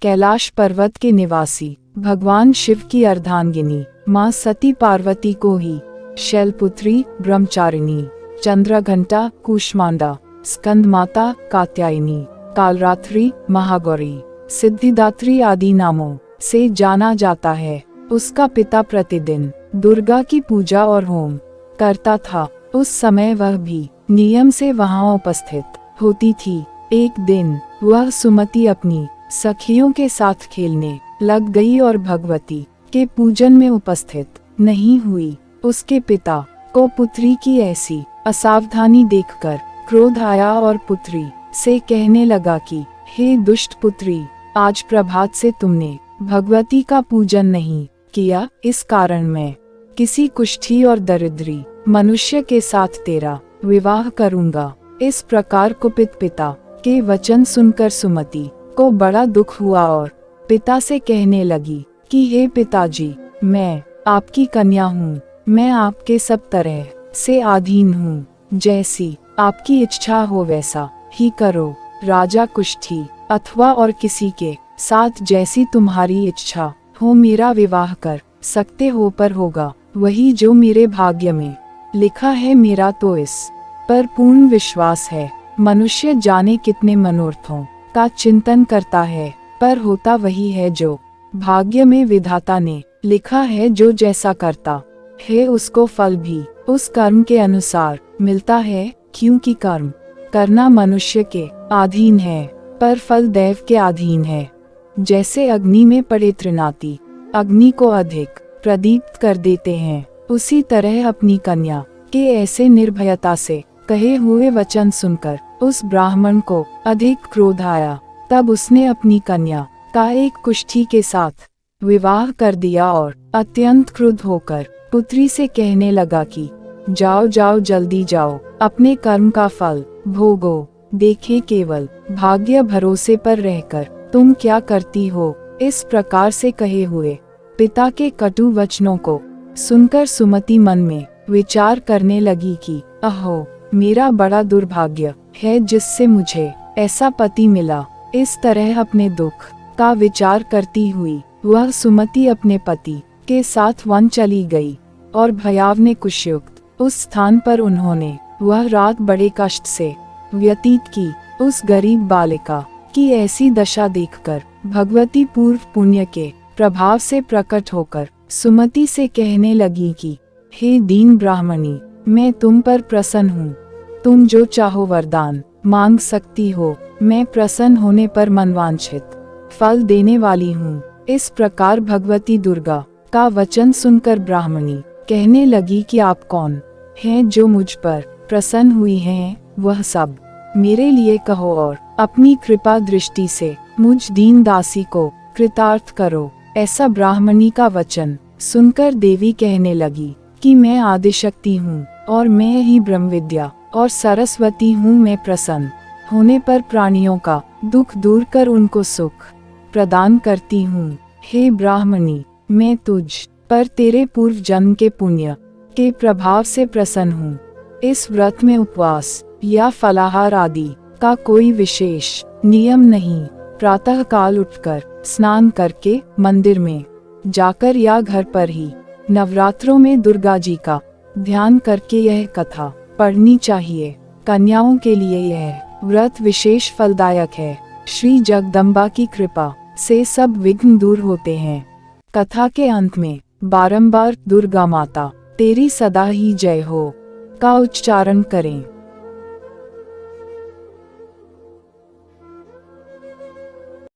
कैलाश पर्वत के निवासी भगवान शिव की अर्धांगिनी माँ सती पार्वती को ही शैलपुत्री ब्रह्मचारिणी, चंद्रघंटा कूष्मांडा, स्कंद माता कात्यायनी, कालरात्रि महागौरी, सिद्धिदात्री आदि नामों से जाना जाता है। उसका पिता प्रतिदिन दुर्गा की पूजा और होम करता था। उस समय वह भी नियम से वहां उपस्थित होती थी। एक दिन वह सुमति अपनी सखियों के साथ खेलने लग गई और भगवती के पूजन में उपस्थित नहीं हुई। उसके पिता को पुत्री की ऐसी असावधानी देखकर क्रोध आया और पुत्री से कहने लगा कि हे दुष्ट पुत्री, आज प्रभात से तुमने भगवती का पूजन नहीं किया, इस कारण मैं किसी कुष्ठी और दरिद्री मनुष्य के साथ तेरा विवाह करूंगा। इस प्रकार कुपित पिता के वचन सुनकर सुमति को बड़ा दुख हुआ और पिता से कहने लगी कि हे पिताजी, मैं आपकी कन्या हूँ, मैं आपके सब तरह से अधीन हूँ, जैसी आपकी इच्छा हो वैसा ही करो। राजा कुष्ठी अथवा और किसी के साथ जैसी तुम्हारी इच्छा हो मेरा विवाह कर सकते हो, पर होगा वही जो मेरे भाग्य में लिखा है। मेरा तो इस पर पूर्ण विश्वास है। मनुष्य जाने कितने मनोरथों का चिंतन करता है, पर होता वही है जो भाग्य में विधाता ने लिखा है। जो जैसा करता है उसको फल भी उस कर्म के अनुसार मिलता है, क्योंकि कर्म करना मनुष्य के अधीन है, पर फल दैव के अधीन है। जैसे अग्नि में पड़े तृणाती अग्नि को अधिक प्रदीप्त कर देते हैं, उसी तरह अपनी कन्या के ऐसे निर्भयता से कहे हुए वचन सुनकर उस ब्राह्मण को अधिक क्रोध आया। तब उसने अपनी कन्या का एक कुष्ठी के साथ विवाह कर दिया और अत्यंत क्रुद्ध होकर पुत्री से कहने लगा कि जाओ जाओ, जल्दी जाओ, अपने कर्म का फल भोगो। देखे केवल भाग्य भरोसे पर रहकर तुम क्या करती हो। इस प्रकार से कहे हुए पिता के कटु वचनों को सुनकर सुमति मन में विचार करने लगी कि अहो, मेरा बड़ा दुर्भाग्य है जिससे मुझे ऐसा पति मिला। इस तरह अपने दुख का विचार करती हुई वह सुमति अपने पति के साथ वन चली गई और भयावने कुशयुक्त उस स्थान पर उन्होंने वह रात बड़े कष्ट से व्यतीत की। उस गरीब बालिका की ऐसी दशा देखकर भगवती पूर्व पुण्य के प्रभाव से प्रकट होकर सुमति से कहने लगी कि हे दीन ब्राह्मणी, मैं तुम पर प्रसन्न हूँ, तुम जो चाहो वरदान मांग सकती हो। मैं प्रसन्न होने पर मनवांछित फल देने वाली हूँ। इस प्रकार भगवती दुर्गा का वचन सुनकर ब्राह्मणी कहने लगी कि आप कौन हैं जो मुझ पर प्रसन्न हुई हैं, वह सब मेरे लिए कहो और अपनी कृपा दृष्टि से मुझ दीन दासी को कृतार्थ करो। ऐसा ब्राह्मणी का वचन सुनकर देवी कहने लगी कि मैं आदिशक्ति हूँ और मैं ही ब्रह्म विद्या और सरस्वती हूँ। मैं प्रसन्न होने पर प्राणियों का दुख दूर कर उनको सुख प्रदान करती हूँ। हे ब्राह्मणी, मैं तुझ पर तेरे पूर्व जन्म के पुण्य के प्रभाव से प्रसन्न हूँ। इस व्रत में उपवास या फलाहार आदि का कोई विशेष नियम नहीं। प्रातः काल उठकर स्नान करके मंदिर में जाकर या घर पर ही नवरात्रों में दुर्गा जी का ध्यान करके यह कथा पढ़नी चाहिए। कन्याओं के लिए यह व्रत विशेष फलदायक है। श्री जगदम्बा की कृपा से सब विघ्न दूर होते हैं। कथा के अंत में बारंबार दुर्गा माता तेरी सदा ही जय हो का उच्चारण करें।